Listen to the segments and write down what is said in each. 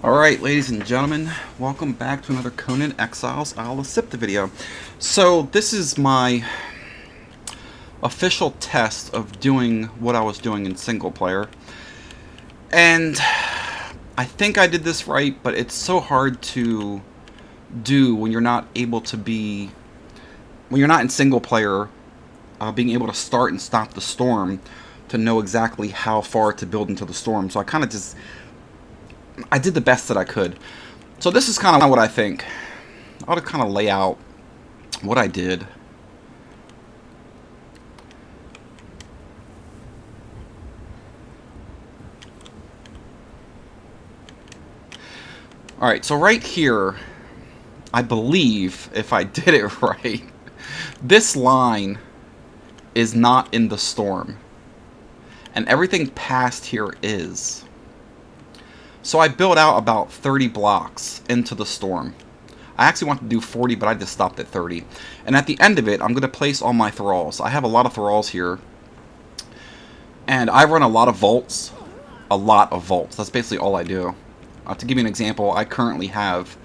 Alright, ladies and gentlemen, welcome back to another Conan Exiles Maelstrom video. So, this is my official test of doing what I was doing in single player. And I think I did this right, but it's so hard to do when you're not able to be... when you're not in single player, being able to start and stop the storm to know exactly how far to build into the storm. So I did the best that I could. So this is kind of what I think. I ought to kind of lay out what I did. Alright, so right here, I believe, if I did it right, this line is not in the storm. And everything past here is. So I built out about 30 blocks into the storm. I actually wanted to do 40, but I just stopped at 30. And at the end of it, I'm going to place all my thralls. I have a lot of thralls here. And I run a lot of vaults. A lot of vaults. That's basically all I do. To give you an example, I currently have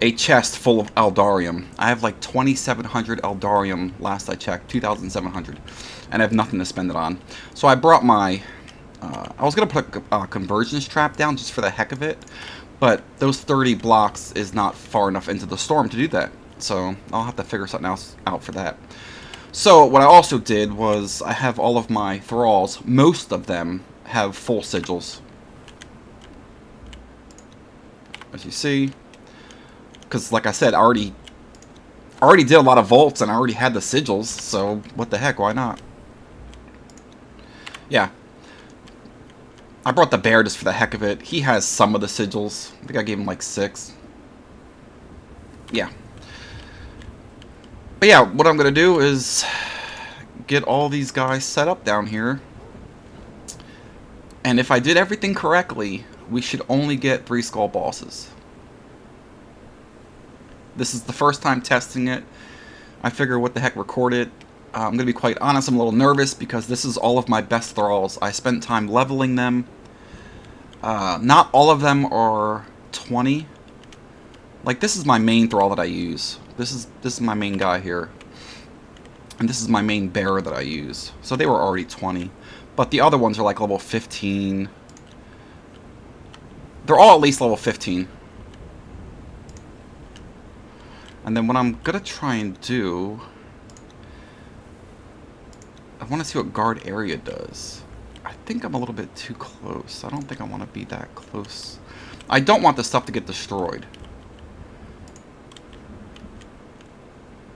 a chest full of Eldarium. I have like 2,700 Eldarium last I checked. 2,700. And I have nothing to spend it on. So I brought my... I was going to put a convergence trap down just for the heck of it, but those 30 blocks is not far enough into the storm to do that. So I'll have to figure something else out for that. So what I also did was I have all of my thralls. Most of them have full sigils. As you see. Because like I said, I already did a lot of vaults and I already had the sigils. So what the heck, why not? Yeah. I brought the bear just for the heck of it. He has some of the sigils. I think I gave him like 6. Yeah. But yeah, what I'm going to do is get all these guys set up down here. And if I did everything correctly, we should only get 3 skull bosses. This is the first time testing it. I figure what the heck, record it. I'm going to be quite honest, I'm a little nervous because this is all of my best thralls. I spent time leveling them. Not all of them are 20. Like, this is my main thrall that I use. This is my main guy here. And this is my main bearer that I use. So they were already 20. But the other ones are like level 15. They're all at least level 15. And then what I'm going to try and do... I want to see what guard area does. I think I'm a little bit too close. I don't think I want to be that close. I don't want the stuff to get destroyed.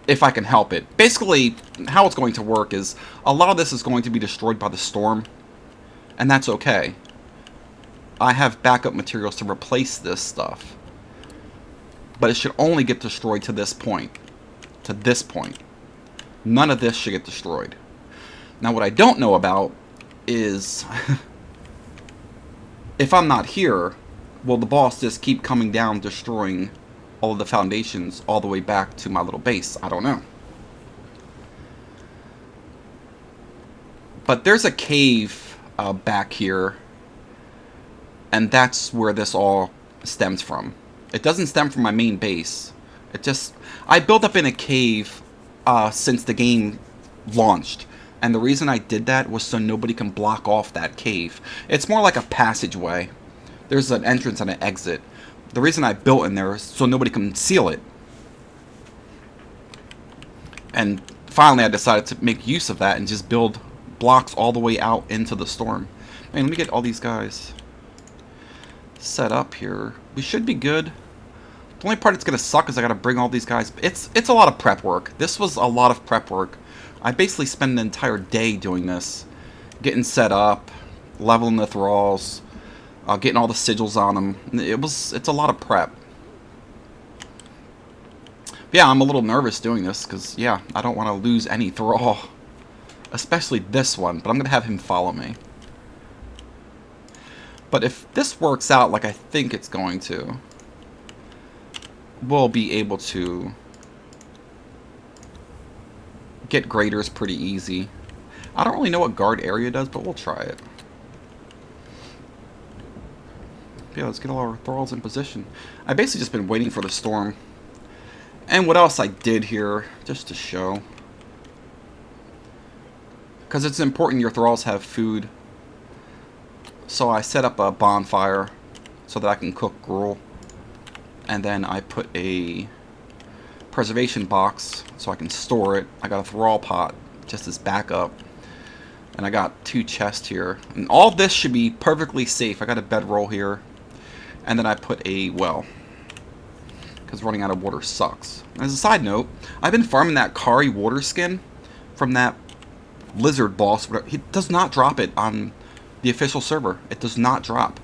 If I can help it. Basically, how it's going to work is a lot of this is going to be destroyed by the storm. And that's okay. I have backup materials to replace this stuff. But it should only get destroyed to this point. To this point. None of this should get destroyed. Now what I don't know about is if I'm not here, will the boss just keep coming down destroying all of the foundations all the way back to my little base? I don't know. But there's a cave back here, and that's where this all stems from. It doesn't stem from my main base. I built up in a cave since the game launched. And the reason I did that was so nobody can block off that cave. It's more like a passageway. There's an entrance and an exit. The reason I built in there is so nobody can seal it. And finally I decided to make use of that and just build blocks all the way out into the storm. Man, let me get all these guys set up here. We should be good. The only part that's going to suck is I got to bring all these guys. It's a lot of prep work. This was a lot of prep work. I basically spent an entire day doing this. Getting set up, leveling the thralls, getting all the sigils on them. It's a lot of prep. But yeah, I'm a little nervous doing this because, yeah, I don't want to lose any thrall. Especially this one, but I'm going to have him follow me. But if this works out like I think it's going to, we'll be able to get graders pretty easy. I don't really know what guard area does, but we'll try it. Yeah, let's get all our thralls in position. I've basically just been waiting for the storm. And what else I did here, just to show. Because it's important your thralls have food. So I set up a bonfire so that I can cook gruel. And then I put a preservation box so I can store it. I got a thrall pot just as backup. And I got 2 chests here. And all this should be perfectly safe. I got a bedroll here. And then I put a well. Because running out of water sucks. As a side note, I've been farming that Kari water skin from that lizard boss. He does not drop it on the official server. It does not drop.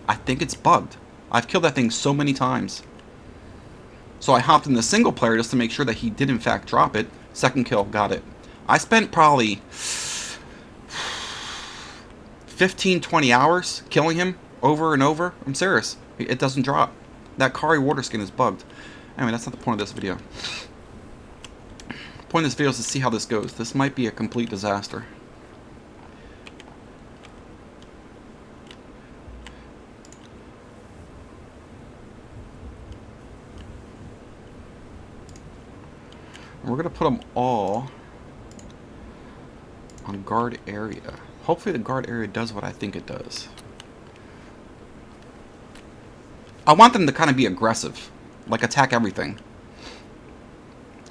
I think it's bugged. I've killed that thing so many times. So I hopped in the single player just to make sure that he did in fact drop it. Second kill, got it. I spent probably 15, 20 hours killing him over and over. I'm serious. It doesn't drop. That Kari water skin is bugged. Anyway, that's not the point of this video. The point of this video is to see how this goes. This might be a complete disaster. And we're going to put them all on guard area. Hopefully the guard area does what I think it does. I want them to kind of be aggressive, like attack everything.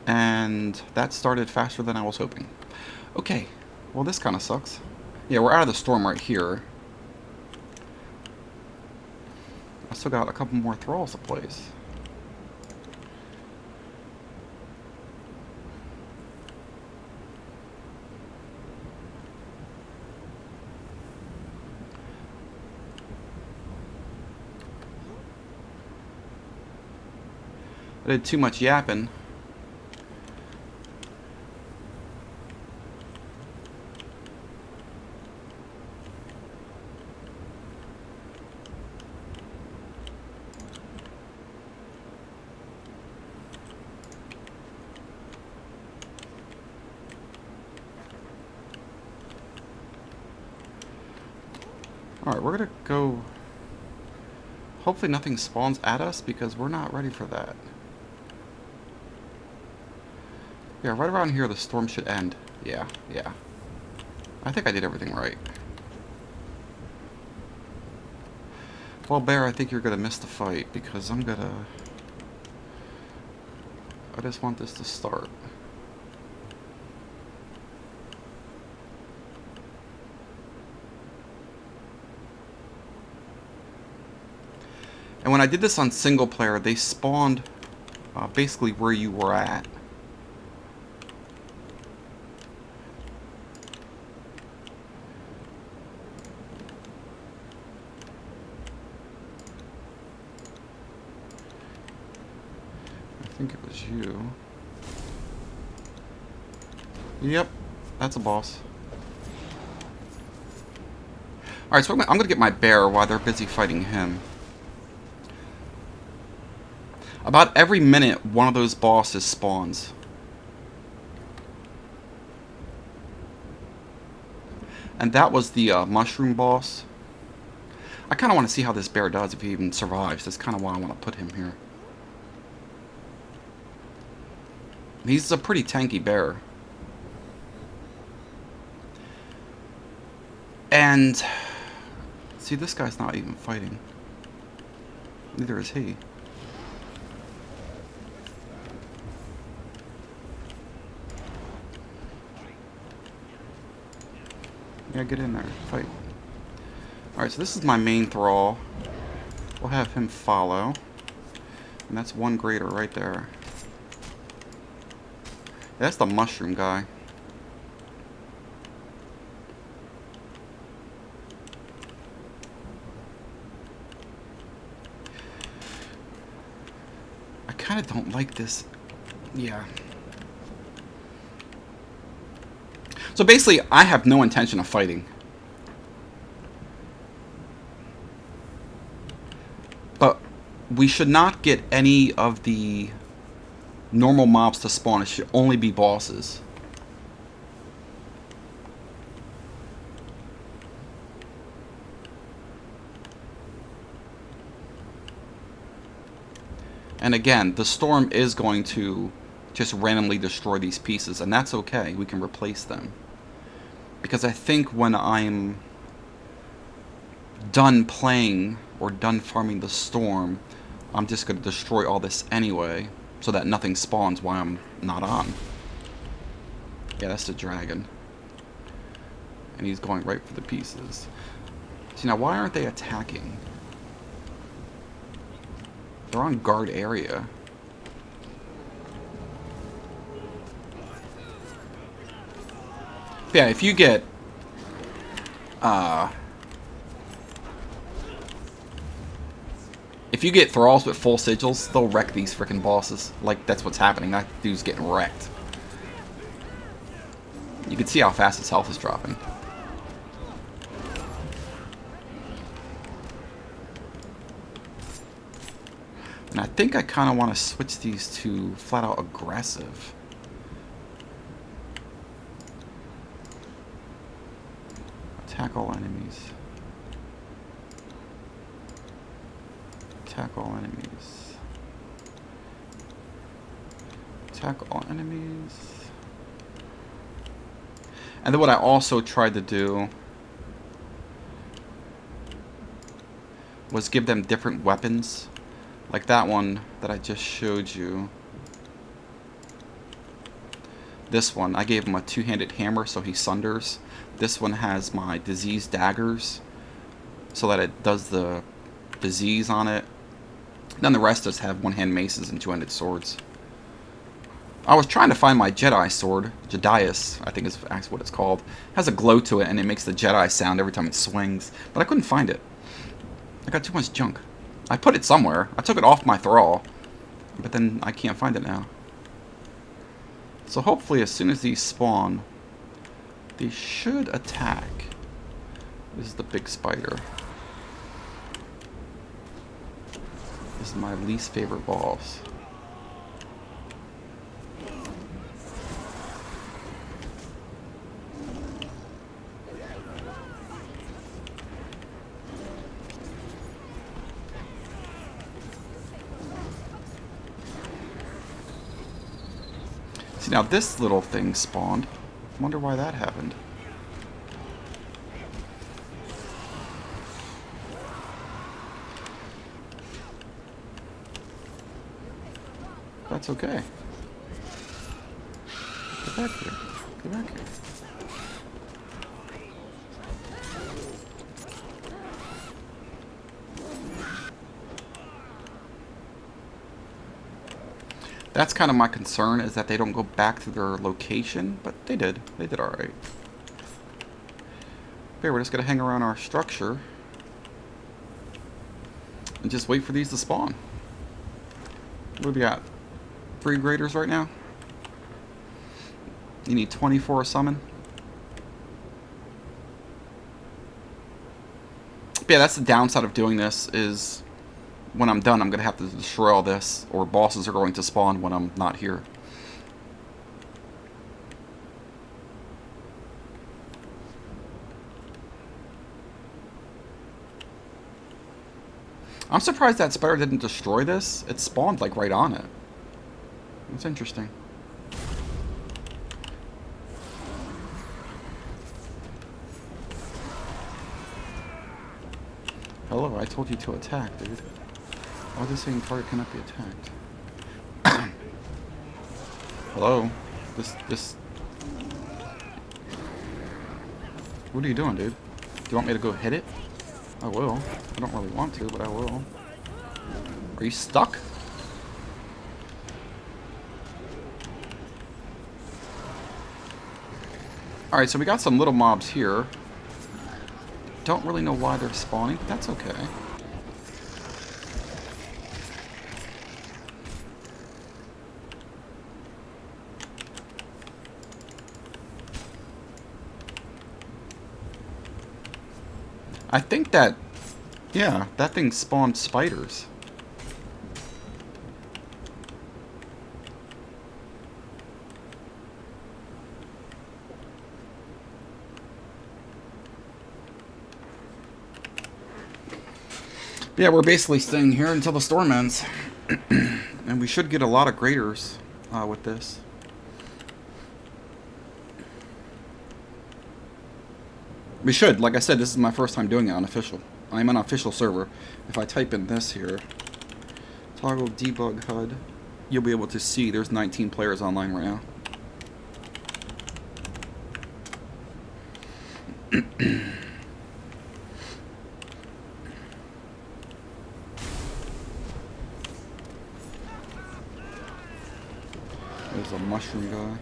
And that started faster than I was hoping. Okay, well this kind of sucks. Yeah, we're out of the storm right here. I still got a couple more thralls to place. I did too much yapping. Alright, we're gonna go... Hopefully nothing spawns at us because we're not ready for that. Yeah, right around here the storm should end. Yeah. I think I did everything right. Well, Bear, I think you're gonna miss the fight because I just want this to start. And when I did this on single player, they spawned basically where you were at. I think it was you. Yep, that's a boss. Alright, so I'm going to get my bear while they're busy fighting him. About every minute, one of those bosses spawns. And that was the mushroom boss. I kind of want to see how this bear does if he even survives. That's kind of why I want to put him here. He's a pretty tanky bear. And... see, this guy's not even fighting. Neither is he. Yeah, get in there. Fight. Alright, so this is my main thrall. We'll have him follow. And that's one greater right there. Yeah, that's the mushroom guy. I kind of don't like this. Yeah. So basically, I have no intention of fighting. But we should not get any of the normal mobs to spawn. It should only be bosses. And again, the storm is going to just randomly destroy these pieces, and that's okay. We can replace them. Because I think when I'm done playing or done farming the storm, I'm just going to destroy all this anyway, so that nothing spawns while I'm not on. Yeah, that's the dragon. And he's going right for the pieces. See, now why aren't they attacking? They're on guard area. Yeah, if you get thralls with full sigils, they'll wreck these freaking bosses. Like, that's what's happening. That dude's getting wrecked. You can see how fast his health is dropping. And I think I kind of want to switch these to flat out aggressive. Attack all enemies. Attack all enemies. Attack all enemies. And then what I also tried to do was give them different weapons. Like that one that I just showed you. This one, I gave him a two-handed hammer so he sunders. This one has my disease daggers so that it does the disease on it. Then the rest just have one-hand maces and two-handed swords. I was trying to find my Jedi sword. Jedius, I think is actually what it's called. It has a glow to it and it makes the Jedi sound every time it swings. But I couldn't find it. I got too much junk. I put it somewhere. I took it off my thrall. But then I can't find it now. So hopefully as soon as these spawn, they should attack. This is the big spider. This is my least favorite boss. See, now this little thing spawned. I wonder why that happened. That's okay. Get back here. Get back here. That's kind of my concern, is that they don't go back to their location, but they did. They did alright. Okay, we're just going to hang around our structure and just wait for these to spawn. What do we got? 3 graders right now? You need 24 a summon? But yeah, that's the downside of doing this, is when I'm done, I'm going to have to destroy all this, or bosses are going to spawn when I'm not here. I'm surprised that spider didn't destroy this. It spawned, like, right on it. It's interesting. Hello, I told you to attack, dude. Why is this saying target cannot be attacked? Hello? This... What are you doing, dude? Do you want me to go hit it? I will. I don't really want to, but I will. Are you stuck? Alright, so we got some little mobs here. Don't really know why they're spawning, but that's okay. I think that, yeah, that thing spawned spiders. Yeah, we're basically staying here until the storm ends. And we should get a lot of graders with this. We should. Like I said, this is my first time doing it on official. I'm on an official server. If I type in this here, toggle debug HUD, you'll be able to see there's 19 players online right now. There's a mushroom guy.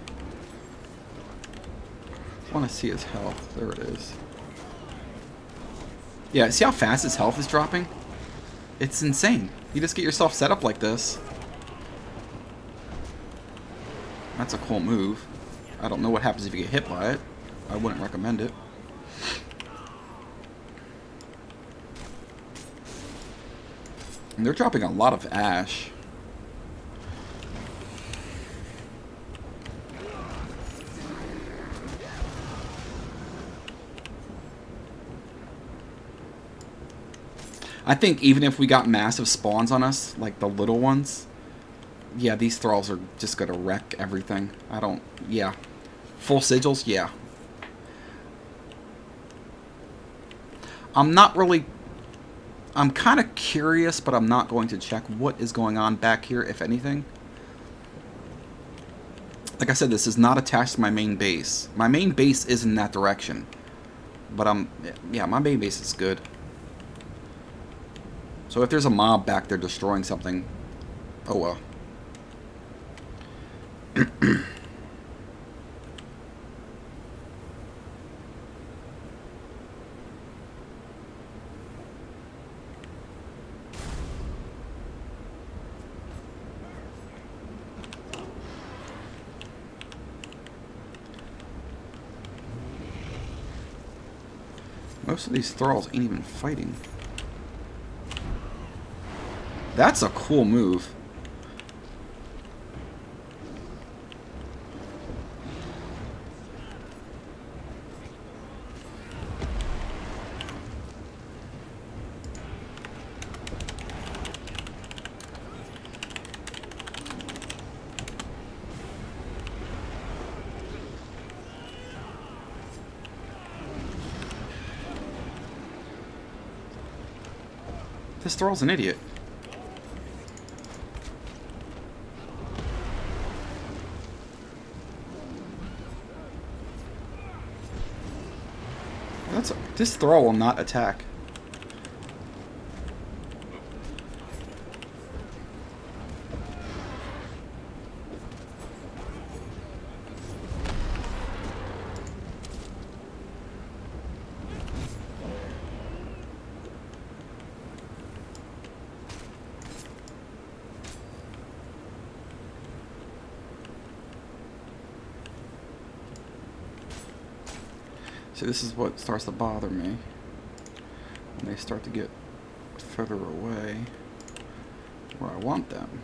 I want to see his health. There it is. Yeah, see how fast his health is dropping? It's insane. You just get yourself set up like this. That's a cool move. I don't know what happens if you get hit by it. I wouldn't recommend it. And they're dropping a lot of ash. I think even if we got massive spawns on us, like the little ones, yeah, these thralls are just gonna wreck everything. I don't, yeah. Full sigils, yeah. I'm not really, I'm kind of curious, but I'm not going to check what is going on back here, if anything. Like I said, this is not attached to my main base. My main base is in that direction. But yeah, my main base is good. So if there's a mob back there destroying something, oh well. Most of these thralls ain't even fighting. That's a cool move. This thrall's an idiot. This thrall will not attack. See, this is what starts to bother me. When they start to get further away where I want them.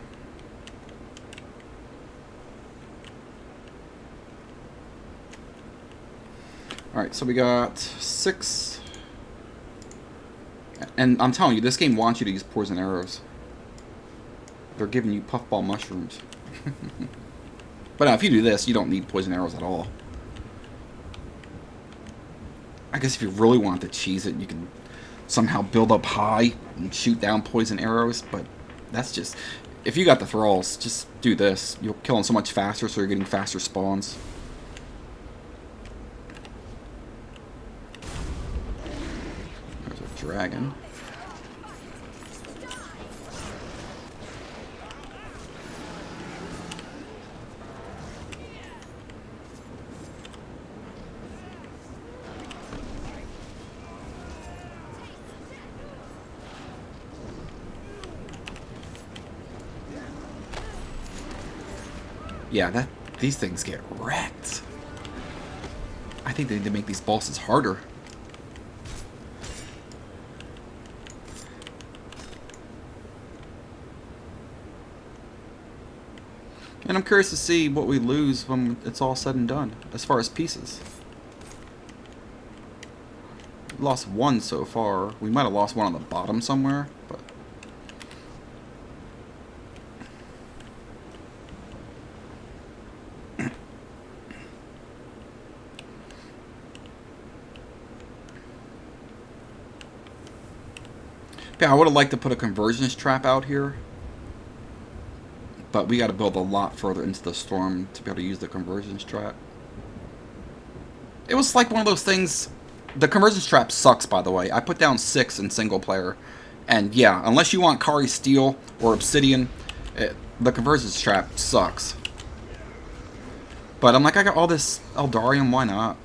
Alright, so we got 6. And I'm telling you, this game wants you to use poison arrows. They're giving you puffball mushrooms. But now, if you do this, you don't need poison arrows at all. I guess if you really want to cheese it, you can somehow build up high and shoot down poison arrows, but that's just... If you got the thralls, just do this. You'll kill them so much faster, so you're getting faster spawns. There's a dragon. Yeah, these things get wrecked. I think they need to make these bosses harder. And I'm curious to see what we lose when it's all said and done, as far as pieces. We lost 1 so far. We might have lost 1 on the bottom somewhere, but... Yeah, I would have liked to put a convergence trap out here, but we got to build a lot further into the storm to be able to use the convergence trap. It was like one of those things. The convergence trap sucks, by the way. I put down 6 in single player, and yeah, unless you want Kari Steel or Obsidian, the convergence trap sucks. But I'm like, I got all this Eldarium, why not?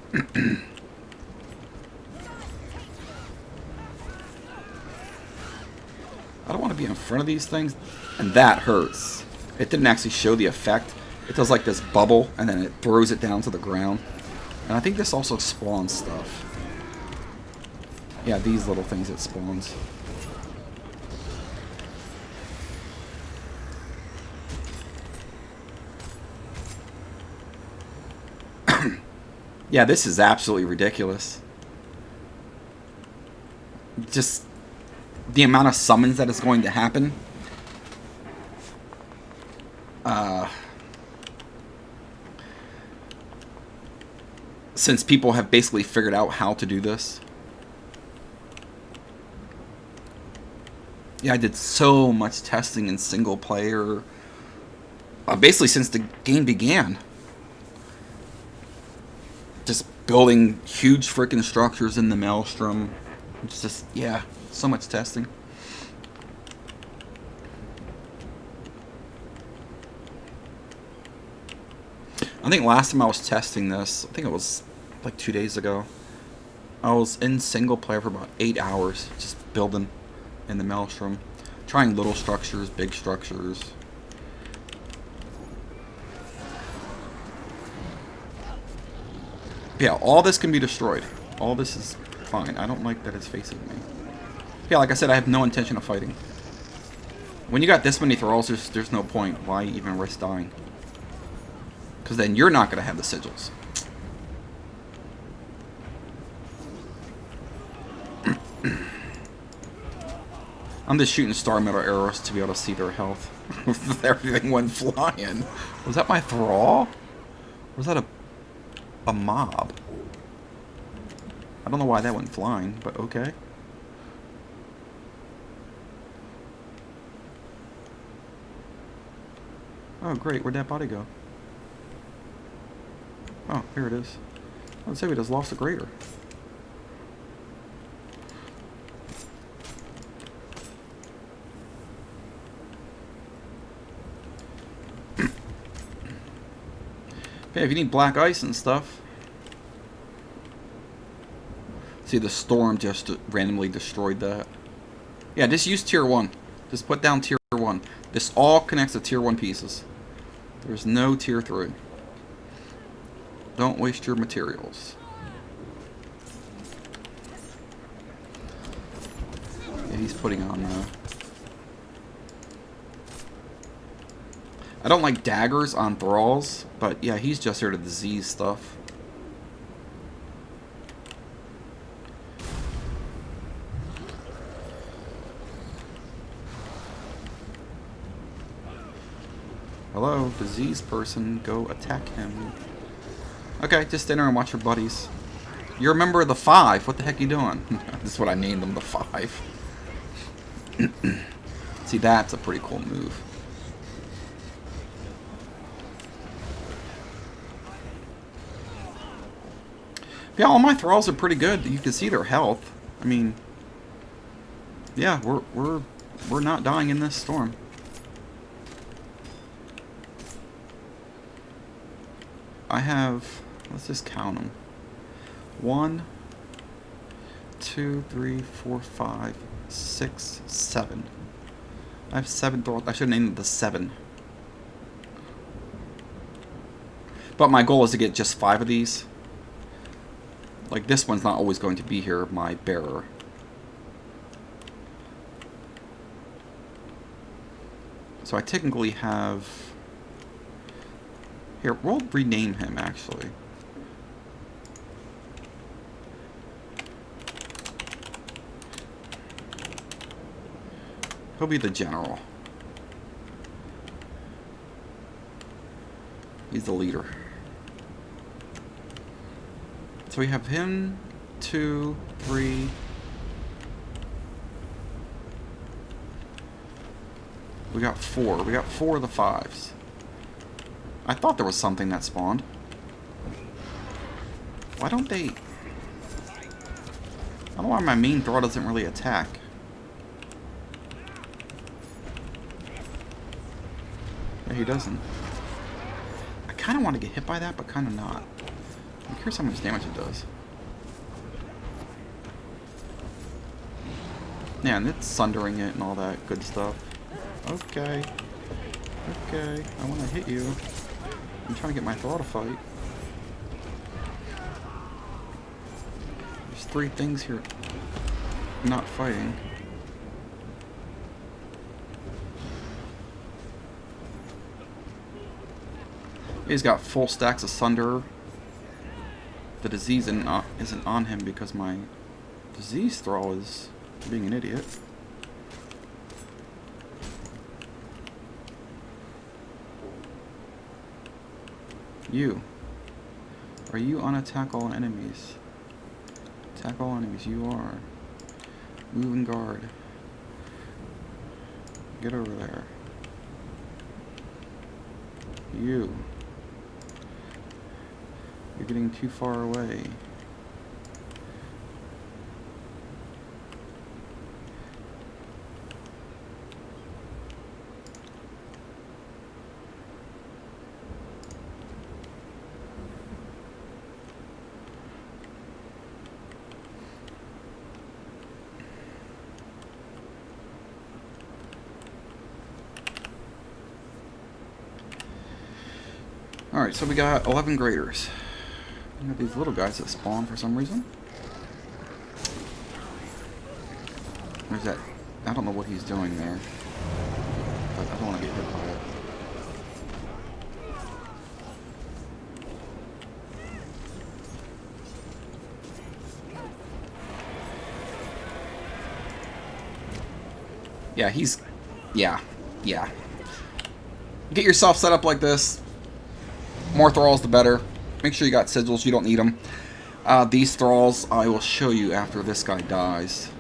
I don't want to be in front of these things, and that hurts. It didn't actually show the effect. It does like this bubble, and then it throws it down to the ground. And I think this also spawns stuff. Yeah, these little things it spawns. Yeah, this is absolutely ridiculous. Just the amount of summons that is going to happen. Since people have basically figured out how to do this. Yeah, I did so much testing in single player. Basically since the game began. Just building huge freaking structures in the Maelstrom. It's just, yeah, so much testing. I think last time I was testing this, I think it was like 2 days ago. I was in single player for about 8 hours, just building in the Maelstrom. Trying little structures, big structures. Yeah, all this can be destroyed. All this is fine. I don't like that it's facing me. Yeah, like I said, I have no intention of fighting. When you got this many thralls, there's no point. Why even risk dying? Because then you're not going to have the sigils. I'm just shooting star metal arrows to be able to see their health. Everything went flying. Was that my thrall? Or was that a mob? I don't know why that went flying, but okay. Oh great, where'd that body go? Oh, here it is. I'd say we just lost a greater. Okay, if you need black ice and stuff. See, the storm just randomly destroyed that. Yeah, just use tier 1. Just put down tier 1. This all connects to tier 1 pieces. There's no tier 3. Don't waste your materials. Yeah, he's putting on I don't like daggers on thralls, but yeah, he's just here to disease stuff. Hello, disease person, go attack him. Okay, just stand there and watch your buddies. You're a member of the 5. What the heck are you doing? This is what I named them, the 5. See, that's a pretty cool move. Yeah, all my thralls are pretty good. You can see their health. I mean, yeah, we're not dying in this storm. I have, let's just count them. 1, 2, 3, 4, 5, 6, 7. I have 7 thralls. I should have named the 7. But my goal is to get just 5 of these. Like, this one's not always going to be here, my bearer. So I technically have... Here, we'll rename him, actually. He'll be the general. He's the leader. So we have him, 2, 3, We got 4. We got 4 of the 5s. I thought there was something that spawned. Why don't they... I don't know why my main throw doesn't really attack. Yeah, he doesn't. I kind of want to get hit by that, but kind of not. I'm curious how much damage it does. Yeah, and it's sundering it and all that good stuff. Okay. Okay, I want to hit you. I'm trying to get my Thrall to fight. There's 3 things here not fighting. He's got full stacks of Sunder. The disease isn't on him because my disease Thrall is being an idiot. You. Are you on attack all enemies? Attack all enemies. You are. Move and guard. Get over there. You. You're getting too far away. Alright, so we got 11 graders. We got these little guys that spawn for some reason. There's that... I don't know what he's doing there. But I don't want to get hit by it. Yeah, he's... Yeah. Get yourself set up like this. More thralls, the better. Make sure you got sigils. You don't need them. These thralls, I will show you after this guy dies.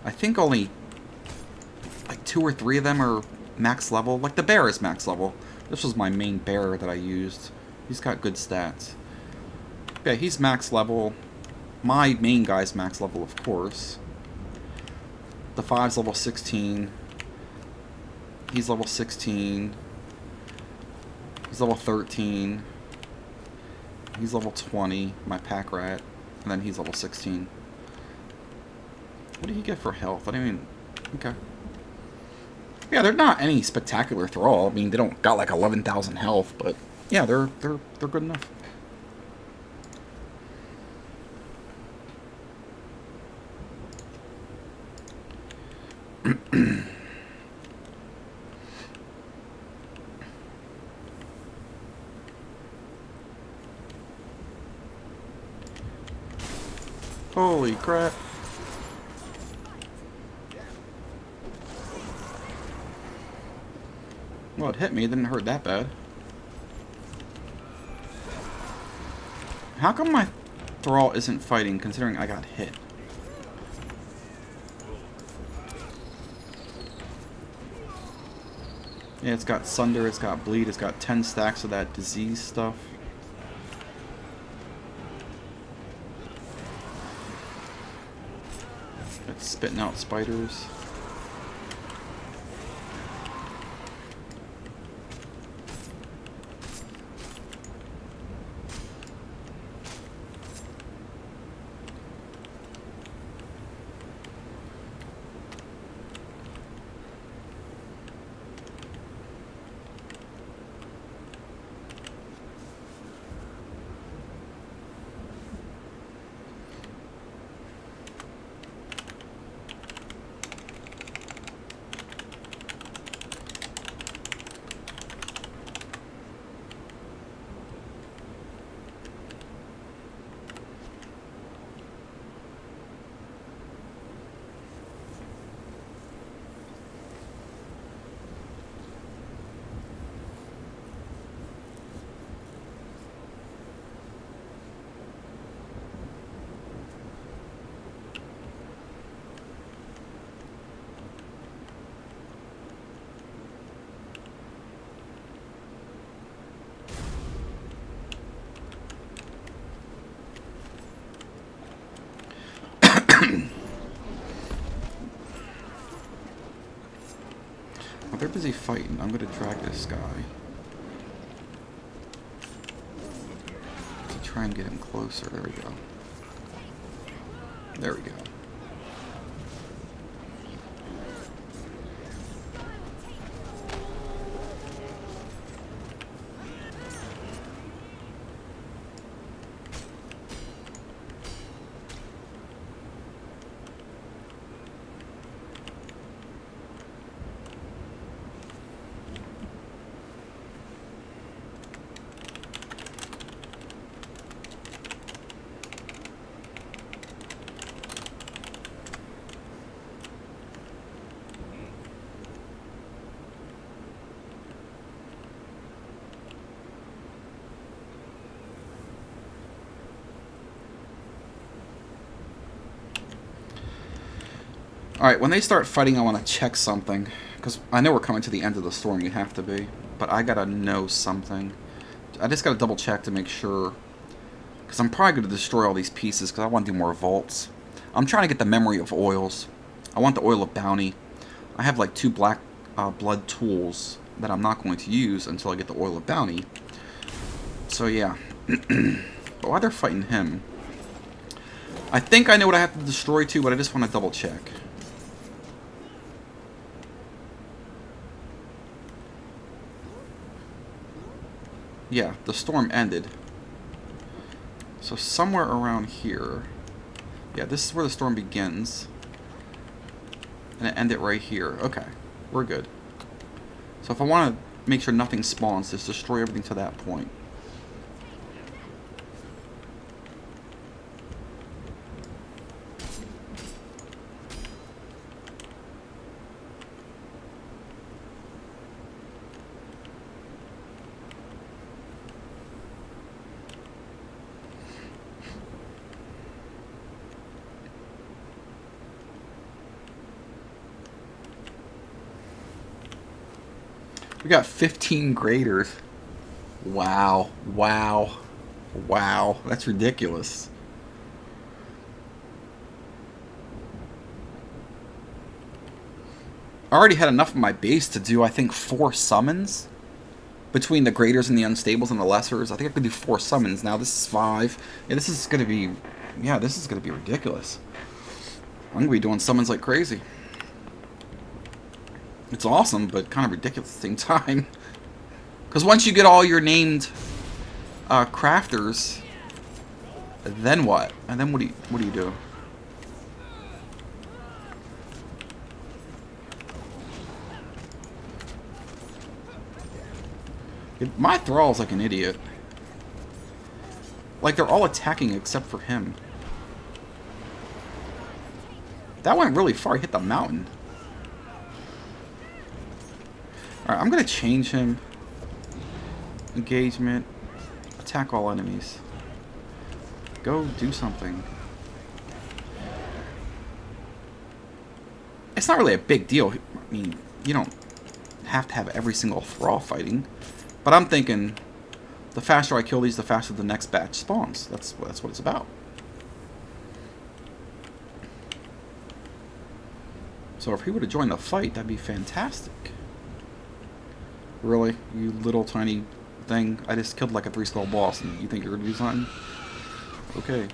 I think only like 2 or 3 of them are max level. Like the bear is max level. This was my main bear that I used. He's got good stats. Yeah, he's max level. My main guy's max level, of course. The 5's level 16. He's level 16. He's level 13. He's level 20, my pack rat. And then he's level 16. What do you get for health? I didn't even... Okay. Yeah, they're not any spectacular thrall. I mean, they don't got like 11,000 health, but yeah, they're good enough. Holy crap. Well, it hit me. It didn't hurt that bad. How come my thrall isn't fighting considering I got hit? Yeah, it's got Sunder, it's got Bleed, it's got 10 stacks of that disease stuff. It's spitting out spiders. They're busy fighting. I'm gonna drag this guy to try and get him closer. There we go. There we go. Alright, when they start fighting, I want to check something. Because I know we're coming to the end of the storm, you have to be. But I gotta know something. I just gotta double check to make sure. Because I'm probably going to destroy all these pieces, because I want to do more vaults. I'm trying to get the memory of oils. I want the oil of bounty. I have like 2 black blood tools that I'm not going to use until I get the oil of bounty. So yeah. But why they're fighting him? I think I know what I have to destroy too, but I just want to double check. Yeah, the storm ended. So somewhere around here. Yeah, this is where the storm begins. And it ended right here. Okay, we're good. So if I want to make sure nothing spawns, just destroy everything to that point. We got 15 graders. Wow. Wow. Wow. That's ridiculous. I already had enough of my base to do, I think, 4 summons. Between the graders and the unstables and the lessers. I think I could do 4 summons. Now this is 5. Yeah, this is going to be... Yeah, this is going to be ridiculous. I'm going to be doing summons like crazy. It's awesome, but kind of ridiculous at the same time. Because once you get all your named crafters, then what? And then what do you do? My Thrall's like an idiot. Like they're all attacking except for him. That went really far. He hit the mountain. Alright, I'm going to change him. Engagement. Attack all enemies. Go do something. It's not really a big deal. I mean, you don't have to have every single Thrall fighting. But I'm thinking, the faster I kill these, the faster the next batch spawns. That's what it's about. So if he would have joined the fight, that'd be fantastic. Really? You little tiny thing? I just killed like a 3-skull boss and you think you're gonna do something? Okay.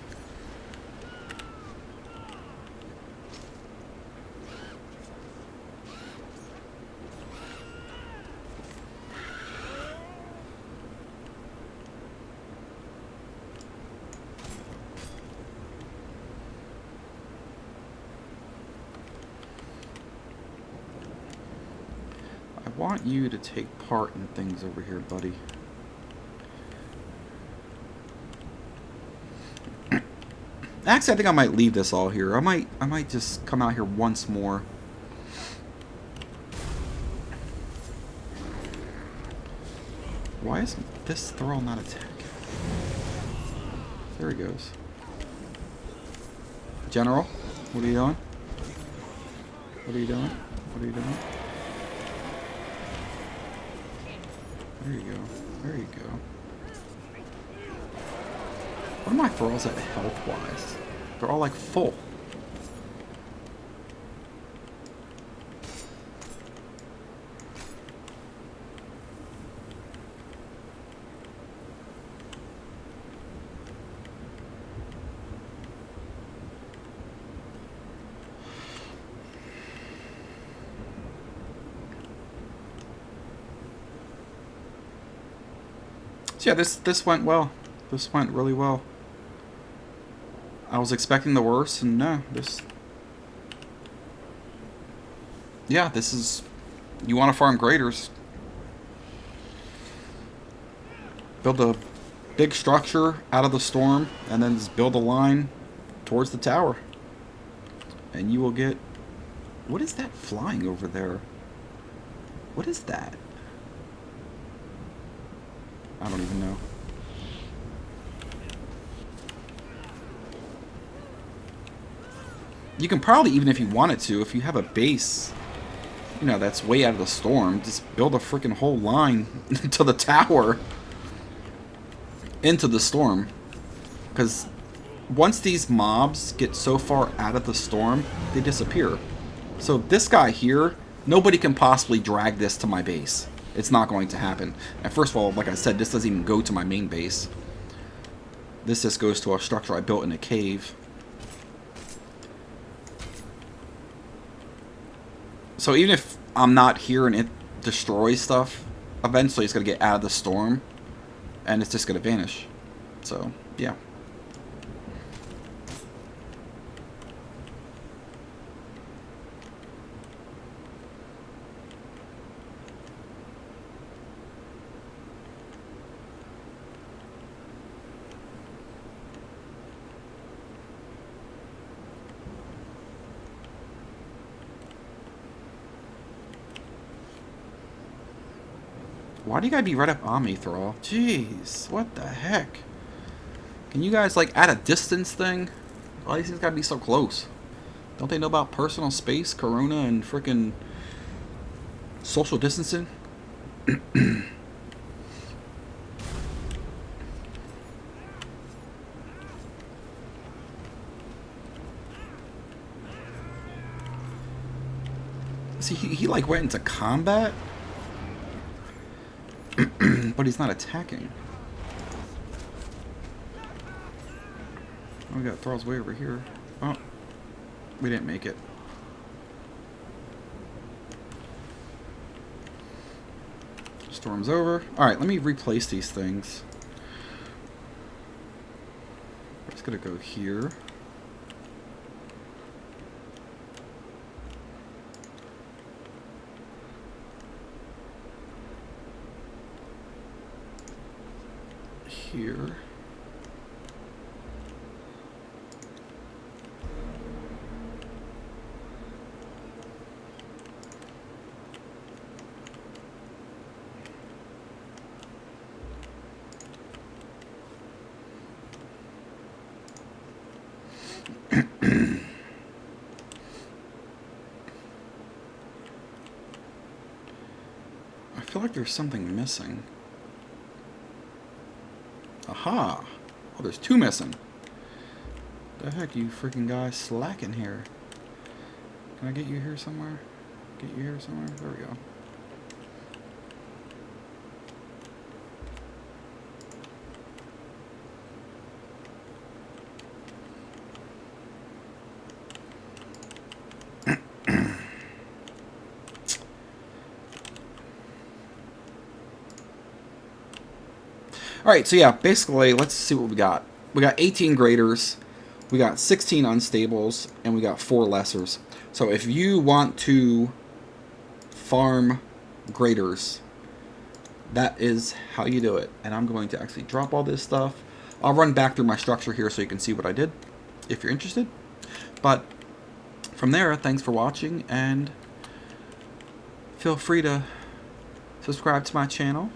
I want you to take part in things over here, buddy. Actually, I think I might leave this all here. I might just come out here once more. Why isn't this Thrall not attacking? There he goes. General, what are you doing? What are you doing? What are you doing? There you go. There you go. What are my Thralls at health-wise? They're all like full. So yeah, this went well. This went really well. I was expecting the worst, and no, this... Yeah, this is... You want to farm graders. Build a big structure out of the storm, and then just build a line towards the tower. And you will get... What is that flying over there? What is that? I don't even know. You can probably, even if you wanted to, if you have a base, you know, that's way out of the storm, just build a freaking whole line to the tower into the storm. Because once these mobs get so far out of the storm, they disappear. So this guy here, nobody can possibly drag this to my base. It's not going to happen. And first of all, like I said, this doesn't even go to my main base. This just goes to a structure I built in a cave. So even if I'm not here and it destroys stuff, eventually it's going to get out of the storm. And it's just going to vanish. So, yeah. Why do you gotta be right up on me, Thrall? Jeez, what the heck? Can you guys, like, add a distance thing? Why these things gotta be so close? Don't they know about personal space, corona, and frickin' social distancing? See, he like went into combat? But he's not attacking. Oh, we got Thrall's way over here. Oh, we didn't make it. Storm's over. Alright, let me replace these things. I'm just gonna go here. Here. I feel like there's something missing. Aha! Oh, there's two missing. The heck, you freaking guys slacking here. Can I get you here somewhere? Get you here somewhere? There we go. Alright, so yeah, basically, let's see what we got. We got 18 graders, we got 16 unstables, and we got 4 lessers. So if you want to farm graders, that is how you do it. And I'm going to actually drop all this stuff. I'll run back through my structure here so you can see what I did, if you're interested. But from there, thanks for watching, and feel free to subscribe to my channel,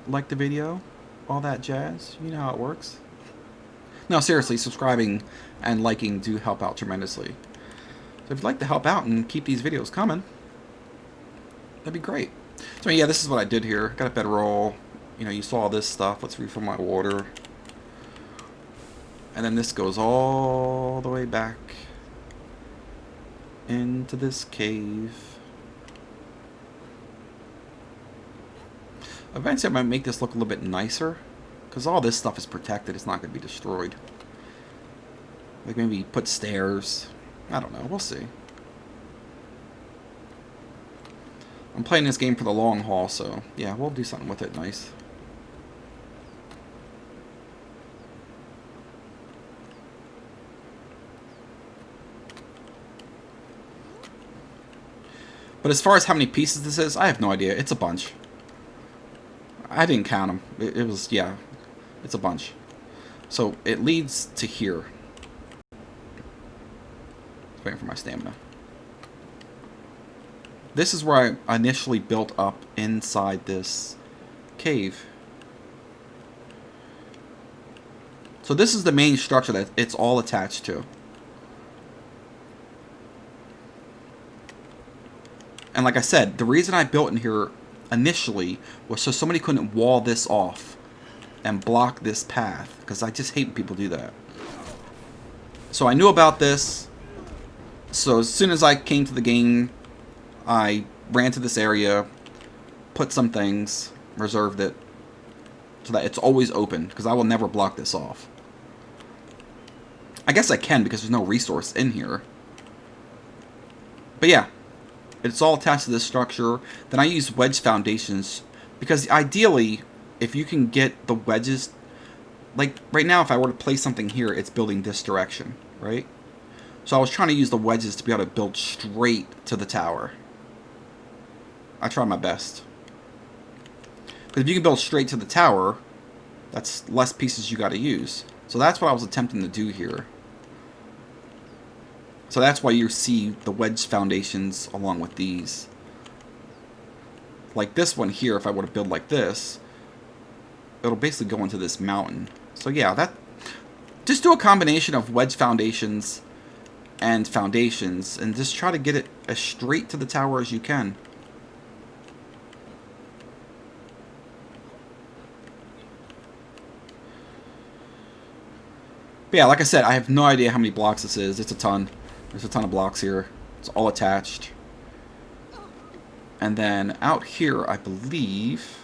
like the video, all that jazz. You know how it works. No, seriously, subscribing and liking do help out tremendously. So if you'd like to help out and keep these videos coming, that'd be great. So yeah, this is what I did here. Got a bedroll. You know, you saw this stuff. Let's refill my water. And then this goes all the way back into this cave. Eventually I might make this look a little bit nicer, because all this stuff is protected. It's not going to be destroyed. Like maybe put stairs. I don't know. We'll see. I'm playing this game for the long haul, so yeah, we'll do something with it nice. But as far as how many pieces this is, I have no idea. It's a bunch. I didn't count them. It was, yeah, it's a bunch. So it leads to here. Waiting for my stamina. This is where I initially built up inside this cave. So this is the main structure that it's all attached to. And like I said, the reason I built in here initially was so somebody couldn't wall this off and block this path, because I just hate when people do that. So I knew about this. So as soon as I came to the game, I ran to this area, put some things, reserved it, so that it's always open, because I will never block this off. I guess I can, because there's no resource in here. But yeah, it's all attached to this structure. Then I use wedge foundations, because ideally, if you can get the wedges, like right now, if I were to place something here, it's building this direction, right? So I was trying to use the wedges to be able to build straight to the tower. I tried my best. Because if you can build straight to the tower, that's less pieces you got to use. So that's what I was attempting to do here. So that's why you see the wedge foundations along with these. Like this one here, if I were to build like this, it'll basically go into this mountain. So yeah, that, just do a combination of wedge foundations and foundations, and just try to get it as straight to the tower as you can. But yeah, like I said, I have no idea how many blocks this is. It's a ton. There's a ton of blocks here. It's all attached. And then out here, I believe...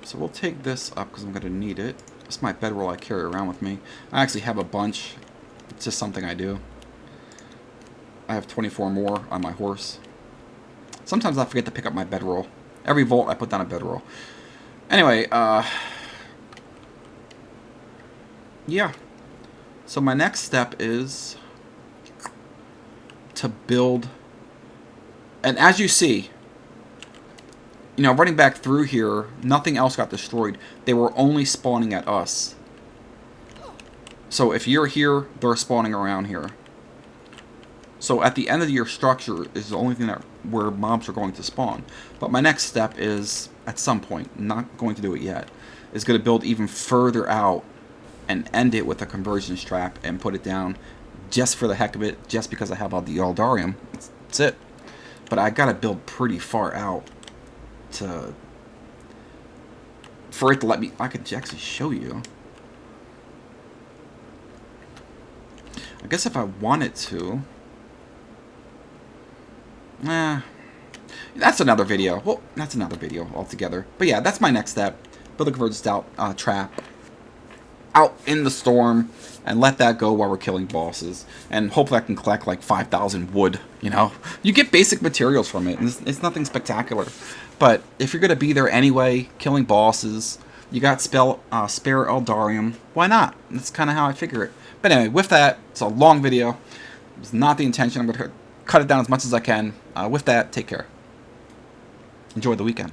So we'll take this up because I'm going to need it. It's my bedroll I carry around with me. I actually have a bunch. It's just something I do. I have 24 more on my horse. Sometimes I forget to pick up my bedroll. Every vault I put down a bedroll. Anyway, yeah. So my next step is to build, and as you see, you know, running back through here, nothing else got destroyed. They were only spawning at us. So if you're here, they're spawning around here. So at the end of your structure is the only thing that where mobs are going to spawn. But my next step is, at some point, not going to do it yet, is going to build even further out and end it with a conversions trap and put it down just for the heck of it, just because I have all the Eldarium. That's it. But I got to build pretty far out for it to let me. I could actually show you. I guess if I wanted to. That's another video. Well, that's another video altogether. But yeah, that's my next step. Build a convergence trap out in the storm and let that go while we're killing bosses. And hopefully I can collect like 5,000 wood, you know. You get basic materials from it. And it's nothing spectacular. But if you're going to be there anyway, killing bosses, you got spare Eldarium, why not? That's kind of how I figure it. But anyway, with that, it's a long video. It's not the intention. I'm going to cut it down as much as I can. With that, take care. Enjoy the weekend.